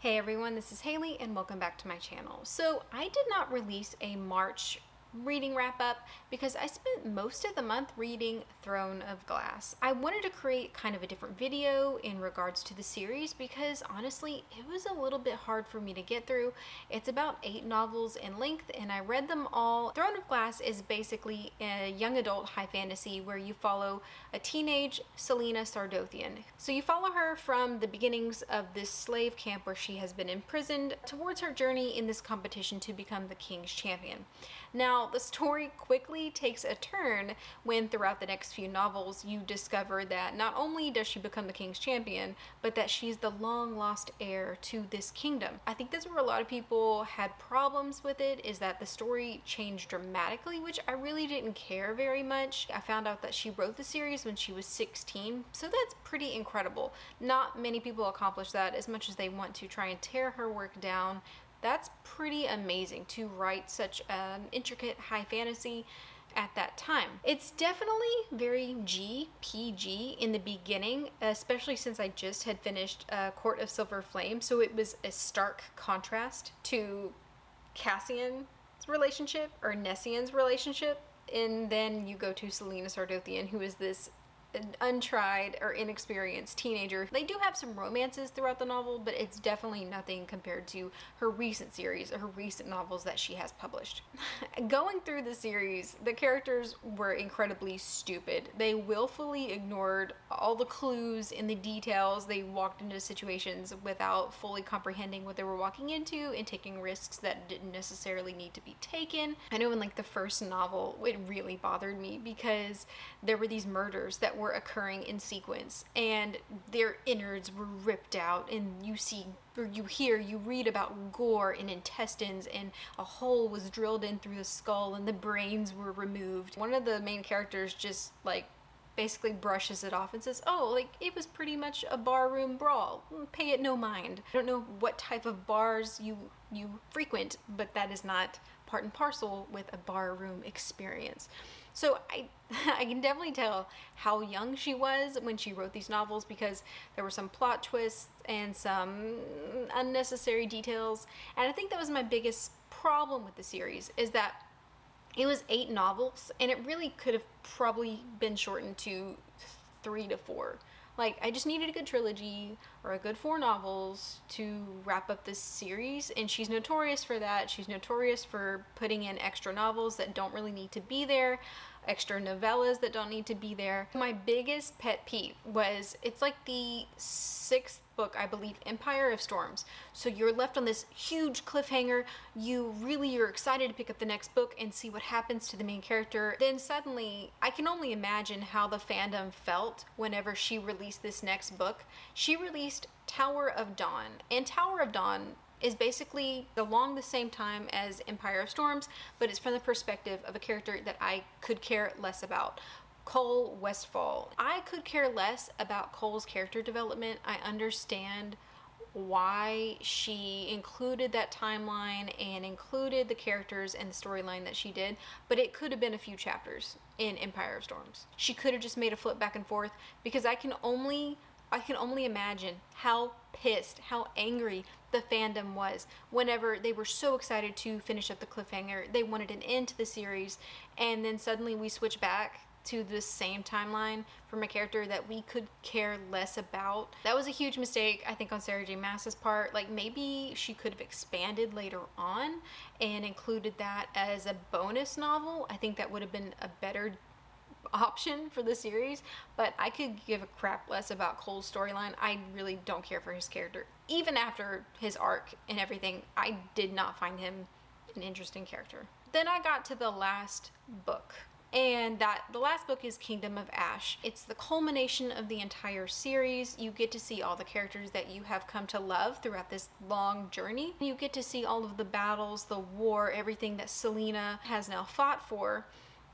Hey everyone, this is Haley and welcome back to my channel. So I did not release a March reading wrap up because I spent most of the month reading Throne of Glass. I wanted to create kind of a different video in regards to the series because honestly it was a little bit hard for me to get through. It's about 8 novels in length and I read them all. Throne of Glass is basically a young adult high fantasy where you follow a teenage Selena Sardothian. So you follow her from the beginnings of this slave camp where she has been imprisoned towards her journey in this competition to become the king's champion. Now, the story quickly takes a turn when throughout the next few novels you discover that not only does she become the king's champion, but that she's the long lost heir to this kingdom. I think that's where a lot of people had problems with it, is that the story changed dramatically, which I really didn't care very much. I found out that she wrote the series when she was 16, so that's pretty incredible. Not many people accomplish that as much as they want to try and tear her work down. That's pretty amazing to write such an intricate high fantasy at that time. It's definitely very PG in the beginning, especially since I just had finished Court of Silver Flame, so it was a stark contrast to Cassian's relationship or Nessian's relationship, and then you go to Selena Sardothian, who is this untried or inexperienced teenager. They do have some romances throughout the novel, but it's definitely nothing compared to her recent series or her recent novels that she has published. Going through the series, the characters were incredibly stupid. They willfully ignored all the clues and the details. They walked into situations without fully comprehending what they were walking into and taking risks that didn't necessarily need to be taken. I know in like the first novel, it really bothered me because there were these murders that were occurring in sequence and their innards were ripped out, and you see or you read about gore and intestines, and a hole was drilled in through the skull and the brains were removed. One of the main characters just like basically brushes it off and says, oh, like it was pretty much a barroom brawl, pay it no mind. I don't know what type of bars you frequent, but that is not part and parcel with a barroom experience. So I can definitely tell how young she was when she wrote these novels, because there were some plot twists and some unnecessary details. And I think that was my biggest problem with the series, is that it was 8 novels and it really could have probably been shortened to 3 to 4. Like, I just needed a good trilogy or a good 4 novels to wrap up this series, and she's notorious for that. She's notorious for putting in extra novels that don't really need to be there, extra novellas that don't need to be there. My biggest pet peeve was, it's like the 6th book, I believe, Empire of Storms. So you're left on this huge cliffhanger. You're excited to pick up the next book and see what happens to the main character. Then suddenly, I can only imagine how the fandom felt whenever she released this next book. She released Tower of Dawn, and Tower of Dawn is basically along the same time as Empire of Storms, but it's from the perspective of a character that I could care less about. Cole Westfall. I could care less about Cole's character development. I understand why she included that timeline and included the characters and the storyline that she did, but it could have been a few chapters in Empire of Storms. She could have just made a flip back and forth, because I can only imagine how pissed, how angry the fandom was whenever they were so excited to finish up the cliffhanger. They wanted an end to the series, and then suddenly we switch back to the same timeline from a character that we could care less about. That was a huge mistake, I think, on Sarah J. Maas's part. Like, maybe she could have expanded later on and included that as a bonus novel. I think that would have been a better option for the series, but I could give a crap less about Cole's storyline. I really don't care for his character. Even after his arc and everything, I did not find him an interesting character. Then I got to the last book, and the last book is Kingdom of Ash. It's the culmination of the entire series. You get to see all the characters that you have come to love throughout this long journey. You get to see all of the battles, the war, everything that Selena has now fought for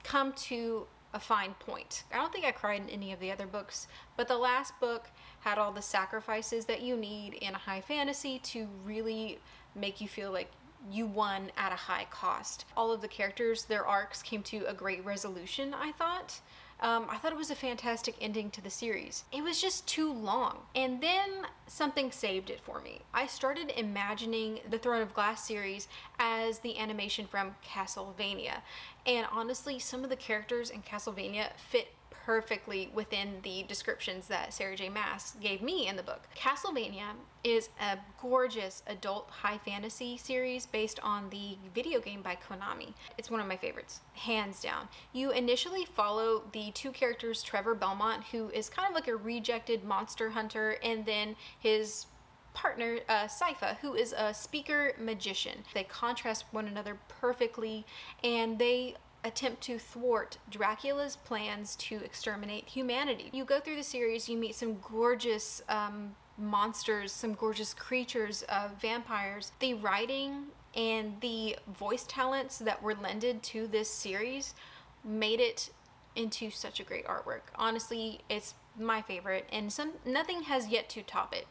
come to a fine point. I don't think I cried in any of the other books, but the last book had all the sacrifices that you need in a high fantasy to really make you feel like you won at a high cost. All of the characters, their arcs came to a great resolution, I thought. I thought it was a fantastic ending to the series. It was just too long. And then something saved it for me. I started imagining the Throne of Glass series as the animation from Castlevania. And honestly, some of the characters in Castlevania fit perfectly within the descriptions that Sarah J. Maas gave me in the book. Castlevania is a gorgeous adult high fantasy series based on the video game by Konami. It's one of my favorites, hands down. You initially follow the two characters, Trevor Belmont, who is kind of like a rejected monster hunter, and then his partner, Sypha, who is a speaker magician. They contrast one another perfectly, and they attempt to thwart Dracula's plans to exterminate humanity. You go through the series, you meet some gorgeous monsters, some gorgeous creatures, vampires. The writing and the voice talents that were lended to this series made it into such a great artwork. Honestly, it's my favorite, and nothing has yet to top it.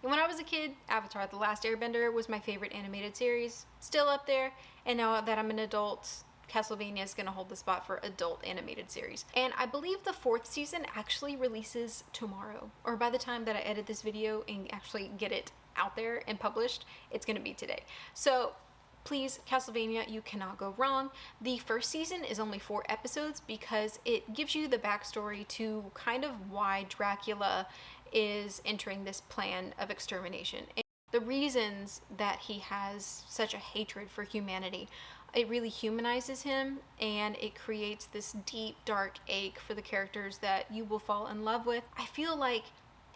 When I was a kid, Avatar: The Last Airbender was my favorite animated series. Still up there, and now that I'm an adult, Castlevania is going to hold the spot for adult animated series. And I believe the 4th season actually releases tomorrow, or by the time that I edit this video and actually get it out there and published, it's going to be today. So please, Castlevania, you cannot go wrong. The first season is only 4 episodes because it gives you the backstory to kind of why Dracula is entering this plan of extermination. And the reasons that he has such a hatred for humanity. It really humanizes him, and it creates this deep, dark ache for the characters that you will fall in love with. I feel like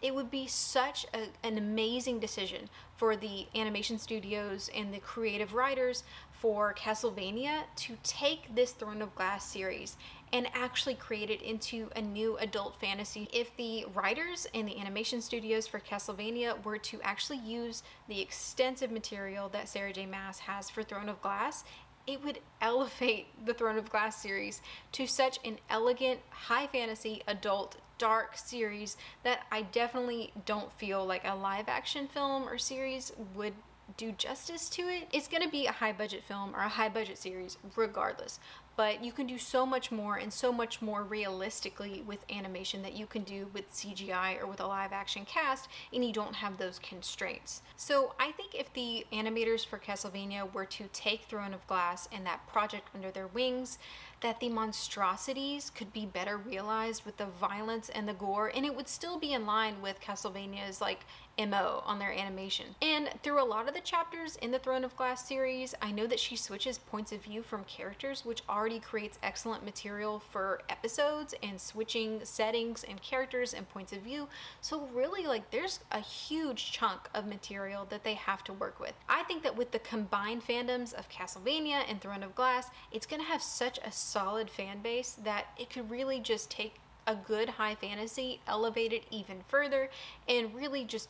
it would be such an amazing decision for the animation studios and the creative writers for Castlevania to take this Throne of Glass series and actually create it into a new adult fantasy. If the writers and the animation studios for Castlevania were to actually use the extensive material that Sarah J. Maas has for Throne of Glass, it would elevate the Throne of Glass series to such an elegant, high fantasy, adult, dark series that I definitely don't feel like a live action film or series would do justice to it. It's going to be a high budget film or a high budget series regardless, but you can do so much more and so much more realistically with animation that you can do with CGI or with a live action cast, and you don't have those constraints. So I think if the animators for Castlevania were to take Throne of Glass and that project under their wings, that the monstrosities could be better realized with the violence and the gore, and it would still be in line with Castlevania's like MO on their animation. And through a lot of the chapters in the Throne of Glass series, I know that she switches points of view from characters, which already creates excellent material for episodes and switching settings and characters and points of view. So really, like, there's a huge chunk of material that they have to work with. I think that with the combined fandoms of Castlevania and Throne of Glass, it's gonna have such a solid fan base that it could really just take a good high fantasy, elevate it even further, and really just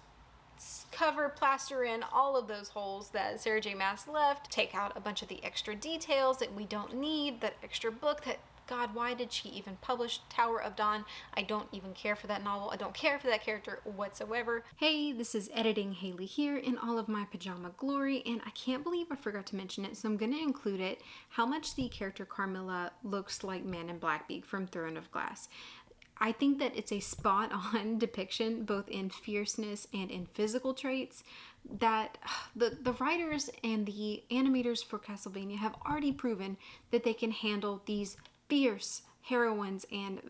cover, plaster in all of those holes that Sarah J. Maas left, take out a bunch of the extra details that we don't need, that extra book that, God, why did she even publish Tower of Dawn? I don't even care for that novel. I don't care for that character whatsoever. Hey, this is Editing Haley here in all of my pajama glory, and I can't believe I forgot to mention it, so I'm going to include it, how much the character Carmilla looks like Man in Blackbeak from Throne of Glass. I think that it's a spot-on depiction, both in fierceness and in physical traits, that the writers and the animators for Castlevania have already proven that they can handle these fierce heroines and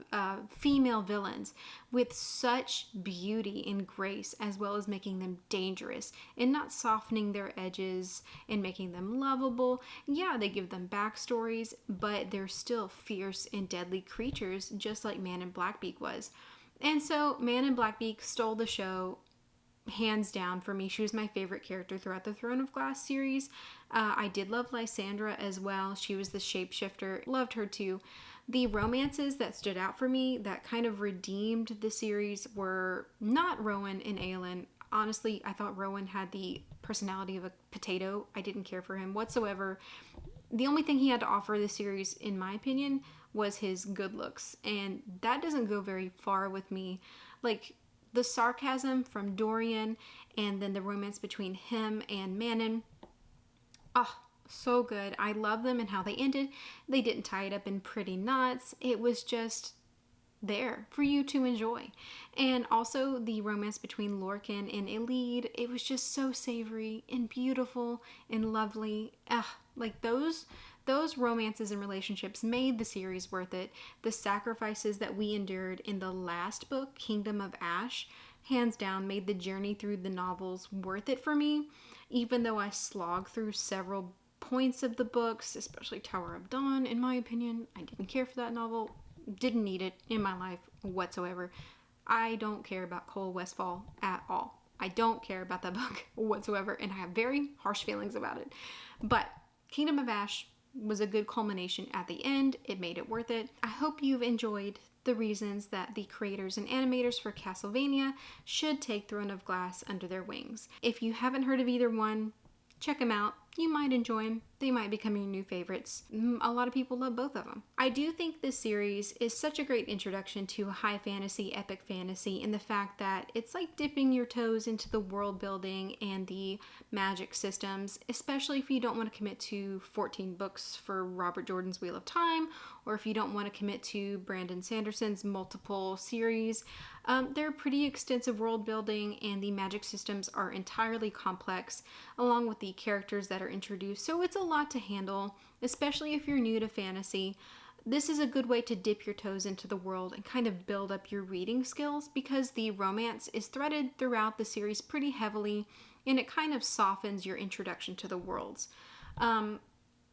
female villains with such beauty and grace, as well as making them dangerous and not softening their edges and making them lovable. Yeah, they give them backstories, but they're still fierce and deadly creatures, just like Man in Blackbeak was. And so Man in Blackbeak stole the show, hands down for me. She was my favorite character throughout the Throne of Glass series. I did love Lysandra as well. She was the shapeshifter. Loved her too. The romances that stood out for me that kind of redeemed the series were not Rowan and Aelin. Honestly, I thought Rowan had the personality of a potato. I didn't care for him whatsoever. The only thing he had to offer the series, in my opinion, was his good looks, and that doesn't go very far with me. Like, the sarcasm from Dorian and then the romance between him and Manon, so good. I love them and how they ended. They didn't tie it up in pretty knots. It was just there for you to enjoy. And also the romance between Lorcan and Elide, it was just so savory and beautiful and lovely. Like those romances and relationships made the series worth it. The sacrifices that we endured in the last book, Kingdom of Ash, hands down made the journey through the novels worth it for me, even though I slogged through several points of the books, especially Tower of Dawn. In my opinion, I didn't care for that novel, didn't need it in my life whatsoever. I don't care about Cole Westfall at all. I don't care about that book whatsoever, and I have very harsh feelings about it. But Kingdom of Ash was a good culmination at the end. It made it worth it. I hope you've enjoyed the reasons that the creators and animators for Castlevania should take Throne of Glass under their wings. If you haven't heard of either one, check them out. You might enjoy them. They might become your new favorites. A lot of people love both of them. I do think this series is such a great introduction to high fantasy, epic fantasy, in the fact that it's like dipping your toes into the world building and the magic systems, especially if you don't want to commit to 14 books for Robert Jordan's Wheel of Time, or if you don't want to commit to Brandon Sanderson's multiple series. They're pretty extensive world building, and the magic systems are entirely complex, along with the characters that are introduced. So it's a lot to handle, especially if you're new to fantasy. This is a good way to dip your toes into the world and kind of build up your reading skills, because the romance is threaded throughout the series pretty heavily, and it kind of softens your introduction to the worlds.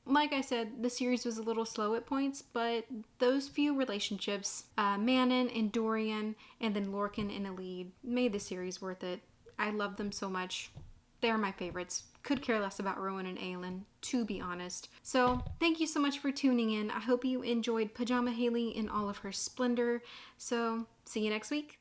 Like I said, the series was a little slow at points, but those few relationships, Manon and Dorian, and then Lorcan and Elide, made the series worth it. I love them so much. They're my favorites. Could care less about Rowan and Aelin, to be honest. So, thank you so much for tuning in. I hope you enjoyed Pajama Haley in all of her splendor. So, see you next week.